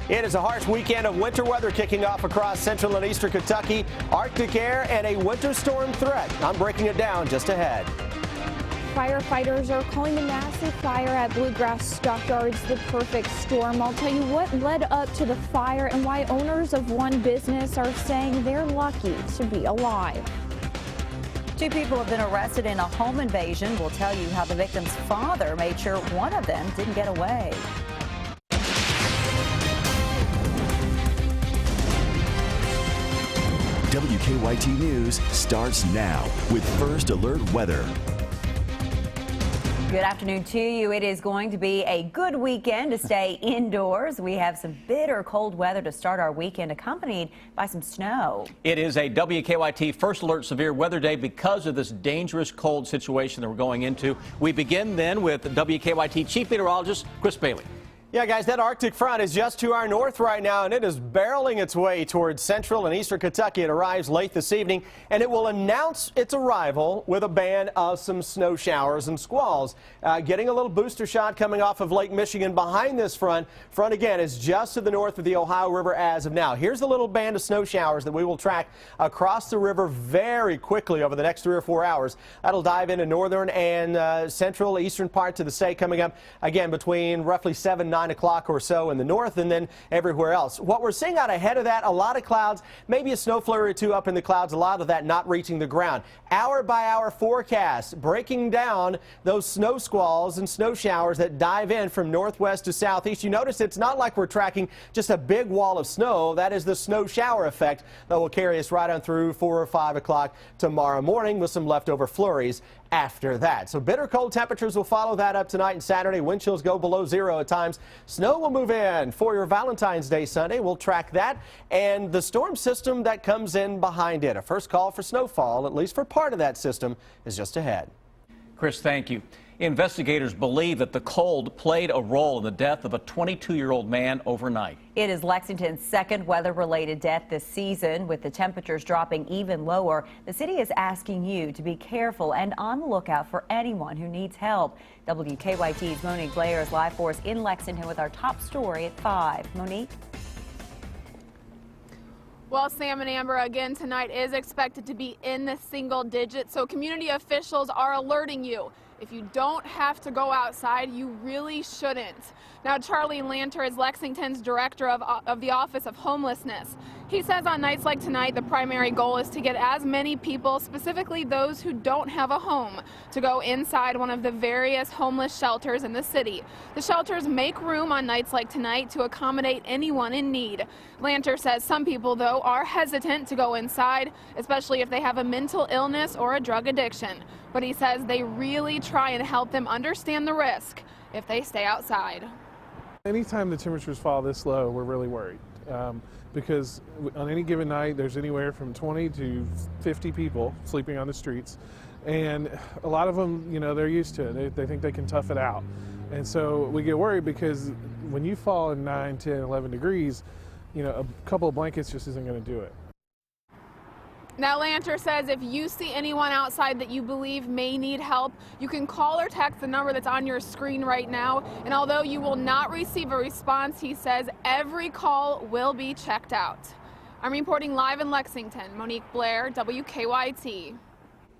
It is a harsh weekend of winter weather kicking off across central and eastern Kentucky. Arctic air and a winter storm threat. I'm breaking it down just ahead. Firefighters are calling the massive fire at Bluegrass Stockyards the perfect storm. I'll tell you what led up to the fire and why owners of one business are saying they're lucky to be alive. 2 people have been arrested in a home invasion. We'll tell you how the victim's father made sure one of them didn't get away. WKYT News starts now with First Alert Weather. Good afternoon to you. It is going to be a good weekend to stay indoors. We have some bitter cold weather to start our weekend, accompanied by some snow. It is a WKYT First Alert Severe Weather Day because of this dangerous cold situation that we're going into. We begin then with WKYT Chief Meteorologist Chris Bailey. Yeah, guys, that Arctic front is just to our north right now, and it is barreling its way towards central and eastern Kentucky. It arrives late this evening, and it will announce its arrival with a band of some snow showers and squalls. Getting a little booster shot coming off of Lake Michigan behind this front. Front, again, is just to the north of the Ohio River as of now. Here's the little band of snow showers that we will track across the river very quickly over the next 3 or 4 hours. That'll dive into northern and central eastern parts of the state coming up, again, between roughly 9 o'clock or so in the north and then everywhere else. What we're seeing out ahead of that, a lot of clouds, maybe a snow flurry or 2 up in the clouds, a lot of that not reaching the ground. Hour by hour forecast breaking down those snow squalls and snow showers that dive in from northwest to southeast. You notice it's not like we're tracking just a big wall of snow. That is the snow shower effect that will carry us right on through 4 or 5 o'clock tomorrow morning with some leftover flurries after that. So bitter cold temperatures will follow that up tonight and Saturday. Wind chills go below 0 at times. Snow will move in for your Valentine's Day Sunday. We'll track that and the storm system that comes in behind it. A first call for snowfall, at least for part of that system, is just ahead. Chris, thank you. Investigators believe that the cold played a role in the death of a 22-year-old man overnight. It is Lexington's second weather-related death this season. With the temperatures dropping even lower, the city is asking you to be careful and on the lookout for anyone who needs help. WKYT's Monique Blair is live for us in Lexington with our top story at 5. Monique? Well, Sam and Amber, again tonight is expected to be in the single digits, so community officials are alerting you. If you don't have to go outside, you really shouldn't. Now, Charlie Lanter is Lexington's director of the Office of Homelessness. He says on nights like tonight, the primary goal is to get as many people, specifically those who don't have a home, to go inside one of the various homeless shelters in the city. The shelters make room on nights like tonight to accommodate anyone in need. Lanter says some people, though, are hesitant to go inside, especially if they have a mental illness or a drug addiction. But he says they really try and help them understand the risk if they stay outside. Anytime the temperatures fall this low, we're really worried because on any given night there's anywhere from 20 to 50 people sleeping on the streets, and a lot of them, you know, they're used to it. They think they can tough it out, and so we get worried because when you fall in 9, 10, 11 degrees, you know, a couple of blankets just isn't going to do it. Now, Lanter says if you see anyone outside that you believe may need help, you can call or text the number that's on your screen right now. And although you will not receive a response, he says every call will be checked out. I'm reporting live in Lexington. Monique Blair, WKYT.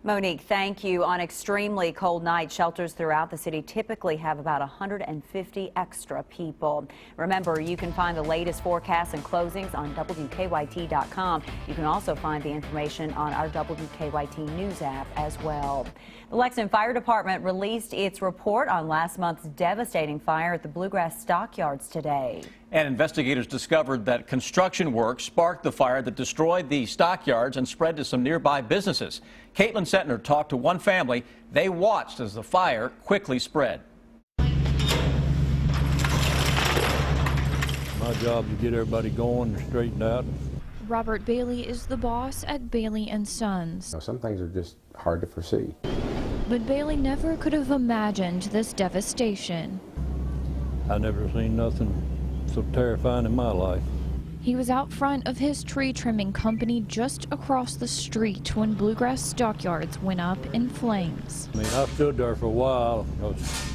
Monique, thank you. On extremely cold nights, shelters throughout the city typically have about 150 extra people. Remember, you can find the latest forecasts and closings on WKYT.com. You can also find the information on our WKYT News app as well. The Lexington Fire Department released its report on last month's devastating fire at the Bluegrass Stockyards today. And investigators discovered that construction work sparked the fire that destroyed the stockyards and spread to some nearby businesses. Caitlin Sentner talked to one family. They watched as the fire quickly spread. My job is to get everybody going and straightened out. Robert Bailey is the boss at Bailey & Sons. Some things are just hard to foresee. But Bailey never could have imagined this devastation. I never seen nothing so terrifying in my life. He was out front of his tree trimming company just across the street when Bluegrass Stockyards went up in flames. I mean, I stood there for a while because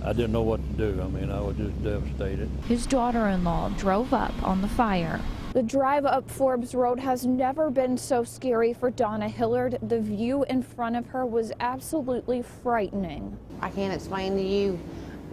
I didn't know what to do. I mean, I was just devastated. His daughter-in-law drove up on the fire. The drive up Forbes Road has never been so scary for Donna Hillard. The view in front of her was absolutely frightening. I can't explain to you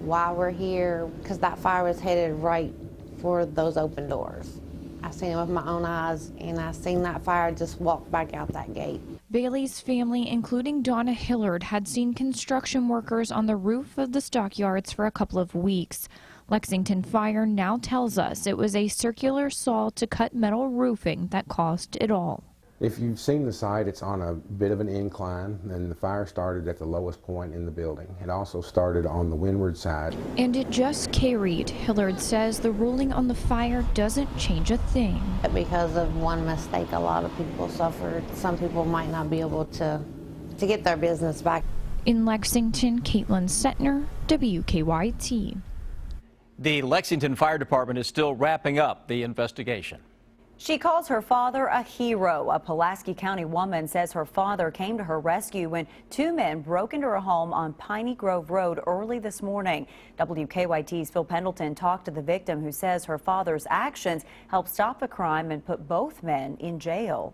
why we're here, because that fire was headed right for those open doors. I seen it with my own eyes, and I seen that fire just walk back out that gate. Bailey's family, including Donna Hillard, had seen construction workers on the roof of the stockyards for a couple of weeks. Lexington Fire now tells us it was a circular saw to cut metal roofing that caused it all. If you've seen the site, it's on a bit of an incline, and the fire started at the lowest point in the building. It also started on the windward side. And it just carried. Hillard says the ruling on the fire doesn't change a thing. Because of one mistake, a lot of people suffered. Some people might not be able to get their business back. In Lexington, Caitlin Setner, WKYT. The Lexington Fire Department is still wrapping up the investigation. She calls her father a hero. A Pulaski County woman says her father came to her rescue when two men broke into her home on Piney Grove Road early this morning. WKYT's Phil Pendleton talked to the victim, who says her father's actions helped stop the crime and put both men in jail.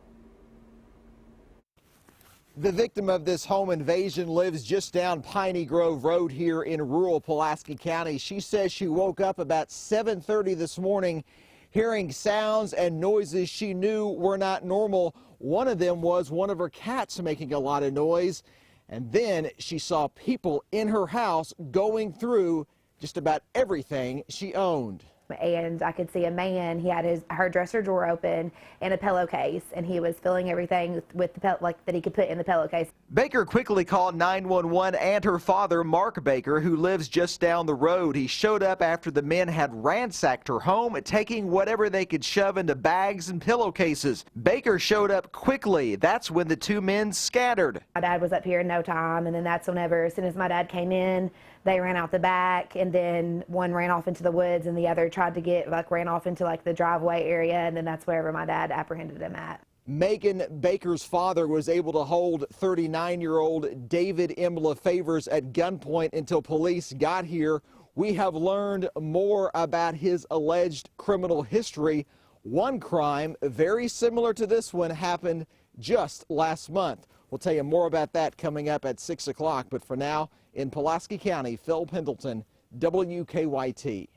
The victim of this home invasion lives just down Piney Grove Road here in rural Pulaski County. She says she woke up about 7:30 this morning hearing sounds and noises she knew were not normal. One of them was one of her cats making a lot of noise. And then she saw people in her house going through just about everything she owned. And I could see a man, he had her dresser drawer open and a pillowcase, and he was filling everything with the that he could put in the pillowcase. Baker quickly called 911 and her father, Mark Baker, who lives just down the road. He showed up after the men had ransacked her home, taking whatever they could shove into bags and pillowcases. Baker showed up quickly. That's when the two men scattered. My dad was up here in no time, and then that's whenever, as soon as my dad came in, they ran out the back, and then one ran off into the woods and the other tried to ran off into the driveway area, and then that's wherever my dad apprehended him at. Megan Baker's father was able to hold 39-year-old David M. LaFavors at gunpoint until police got here. We have learned more about his alleged criminal history. One crime very similar to this one happened just last month. We'll tell you more about that coming up at 6 o'clock. But for now, in Pulaski County, Phil Pendleton, WKYT.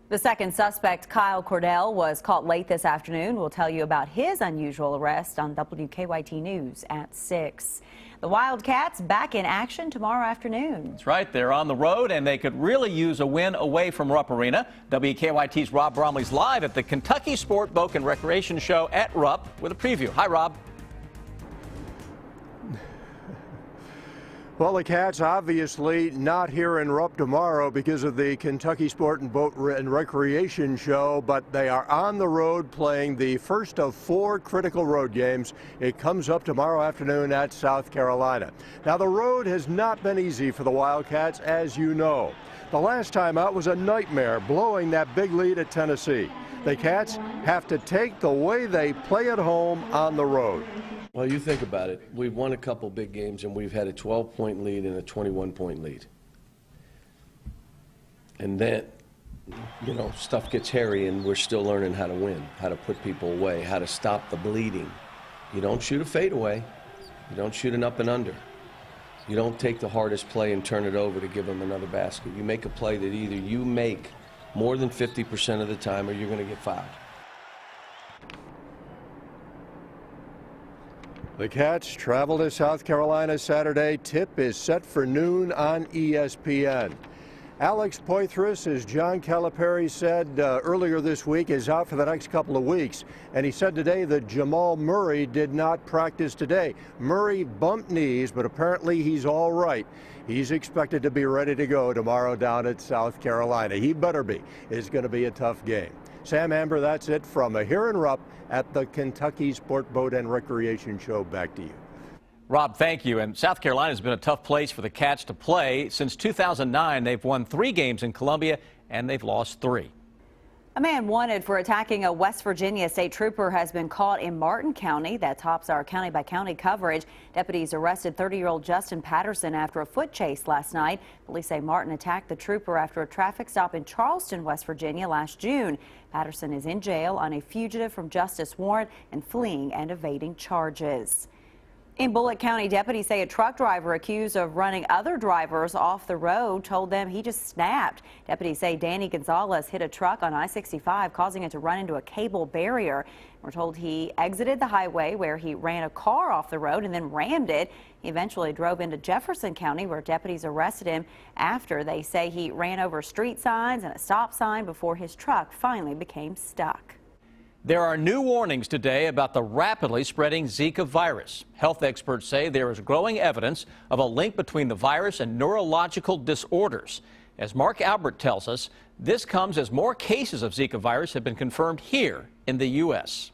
The second suspect, Kyle Cordell, was caught late this afternoon. We'll tell you about his unusual arrest on WKYT News at 6. The Wildcats back in action tomorrow afternoon. That's right. They're on the road, and they could really use a win away from Rupp Arena. WKYT's Rob Bromley's live at the Kentucky Sport, Boat, and Recreation Show at Rupp with a preview. Hi, Rob. Well, the Cats obviously not here in Rupp tomorrow because of the Kentucky Sport and Boat and Recreation Show, but they are on the road playing the first of 4 critical road games. It comes up tomorrow afternoon at South Carolina. Now, the road has not been easy for the Wildcats, as you know. The last time out was a nightmare, blowing that big lead at Tennessee. The Cats have to take the way they play at home on the road. Well, you think about it. We've won a couple big games, and we've had a 12-point lead and a 21-point lead. And then, stuff gets hairy, and we're still learning how to win, how to put people away, how to stop the bleeding. You don't shoot a fadeaway. You don't shoot an up and under. You don't take the hardest play and turn it over to give them another basket. You make a play that either you make more than 50% of the time or you're going to get fouled. The Cats travel to South Carolina Saturday. Tip is set for noon on ESPN. Alex Poitras, as John Calipari said earlier this week, is out for the next couple of weeks. And he said today that Jamal Murray did not practice today. Murray bumped knees, but apparently he's all right. He's expected to be ready to go tomorrow down at South Carolina. He better be. It's going to be a tough game. Sam Amber, that's it from here in Rupp at the Kentucky Sport, Boat, and Recreation Show. Back to you. Rob, thank you. And South Carolina has been a tough place for the Cats to play. Since 2009, they've won 3 games in Columbia, and they've lost 3. A man wanted for attacking a West Virginia state trooper has been caught in Martin County. That tops our county-by-county coverage. Deputies arrested 30-year-old Justin Patterson after a foot chase last night. Police say Martin attacked the trooper after a traffic stop in Charleston, West Virginia last June. Patterson is in jail on a fugitive from justice warrant and fleeing and evading charges. In Bullitt County, deputies say a truck driver accused of running other drivers off the road told them he just snapped. Deputies say Danny Gonzalez hit a truck on I-65, causing it to run into a cable barrier. We're told he exited the highway where he ran a car off the road and then rammed it. He eventually drove into Jefferson County, where deputies arrested him after they say he ran over street signs and a stop sign before his truck finally became stuck. There are new warnings today about the rapidly spreading Zika virus. Health experts say there is growing evidence of a link between the virus and neurological disorders. As Mark Albert tells us, this comes as more cases of Zika virus have been confirmed here in the U.S.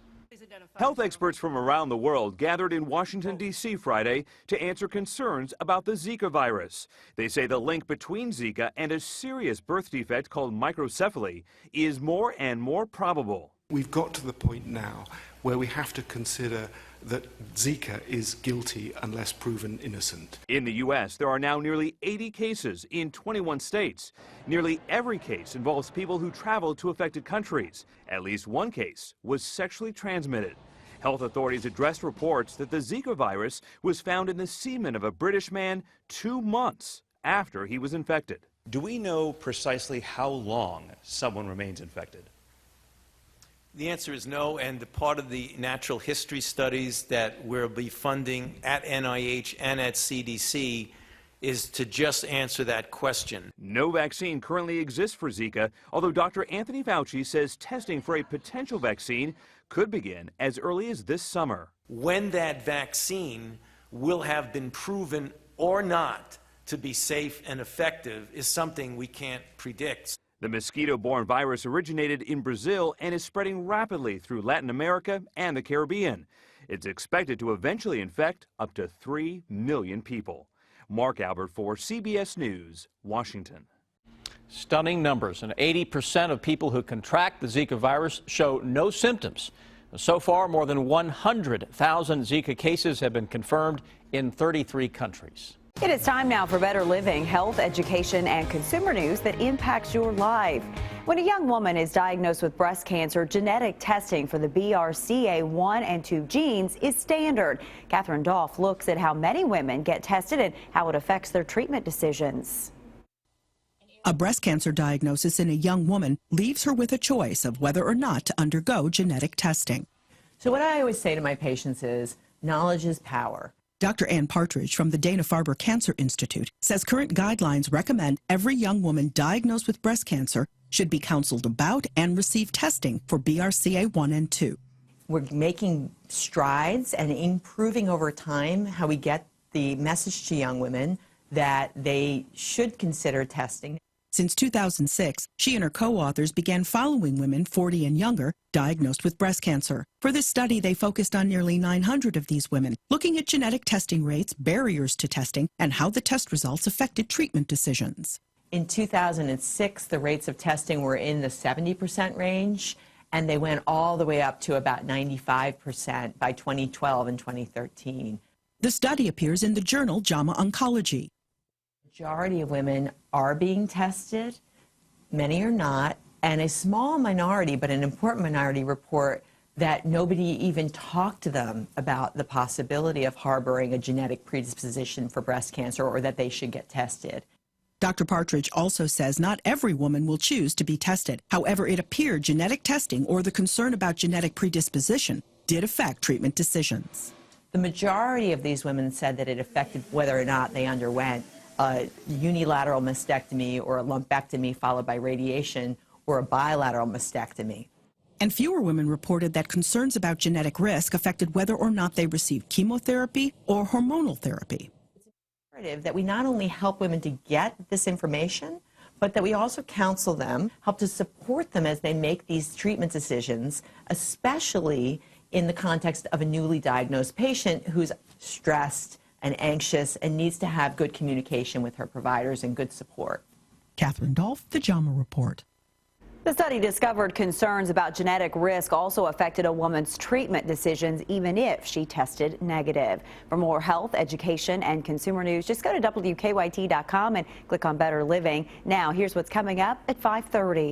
Health experts from around the world gathered in Washington, D.C. Friday to answer concerns about the Zika virus. They say the link between Zika and a serious birth defect called microcephaly is more and more probable. We've got to the point now where we have to consider that Zika is guilty unless proven innocent. In the U.S., there are now nearly 80 cases in 21 states. Nearly every case involves people who traveled to affected countries. At least one case was sexually transmitted. Health authorities addressed reports that the Zika virus was found in the semen of a British man 2 months after he was infected. Do we know precisely how long someone remains infected? The answer is no, and part of the natural history studies that we'll be funding at NIH and at CDC is to just answer that question. No vaccine currently exists for Zika, although Dr. Anthony Fauci says testing for a potential vaccine could begin as early as this summer. When that vaccine will have been proven or not to be safe and effective is something we can't predict. The mosquito-borne virus originated in Brazil and is spreading rapidly through Latin America and the Caribbean. It's expected to eventually infect up to 3 million people. Mark Albert for CBS News, Washington. Stunning numbers, and 80% of people who contract the Zika virus show no symptoms. So far, more than 100,000 Zika cases have been confirmed in 33 countries. It is time now for Better Living, health, education, and consumer news that impacts your life. When a young woman is diagnosed with breast cancer, genetic testing for the BRCA1 and 2 genes is standard. Catherine Dolph looks at how many women get tested and how it affects their treatment decisions. A breast cancer diagnosis in a young woman leaves her with a choice of whether or not to undergo genetic testing. So what I always say to my patients is, knowledge is power. Dr. Ann Partridge from the Dana-Farber Cancer Institute says current guidelines recommend every young woman diagnosed with breast cancer should be counseled about and receive testing for BRCA1 and 2. We're making strides and improving over time how we get the message to young women that they should consider testing. Since 2006, she and her co-authors began following women 40 and younger diagnosed with breast cancer. For this study, they focused on nearly 900 of these women, looking at genetic testing rates, barriers to testing, and how the test results affected treatment decisions. In 2006, the rates of testing were in the 70% range, and they went all the way up to about 95% by 2012 and 2013. The study appears in the journal JAMA Oncology. The majority of women are being tested, many are not, and a small minority, but an important minority, report that nobody even talked to them about the possibility of harboring a genetic predisposition for breast cancer or that they should get tested. Dr. Partridge also says not every woman will choose to be tested. However, it appeared genetic testing or the concern about genetic predisposition did affect treatment decisions. The majority of these women said that it affected whether or not they underwent a unilateral mastectomy or a lumpectomy followed by radiation or a bilateral mastectomy. And fewer women reported that concerns about genetic risk affected whether or not they received chemotherapy or hormonal therapy. It's imperative that we not only help women to get this information, but that we also counsel them, help to support them as they make these treatment decisions, especially in the context of a newly diagnosed patient who's stressed and anxious and needs to have good communication with her providers and good support. Catherine Dolph, the JAMA Report. The study discovered concerns about genetic risk also affected a woman's treatment decisions, even if she tested negative. For more health, education, and consumer news, just go to WKYT.com and click on Better Living. Now, here's what's coming up at 5:30.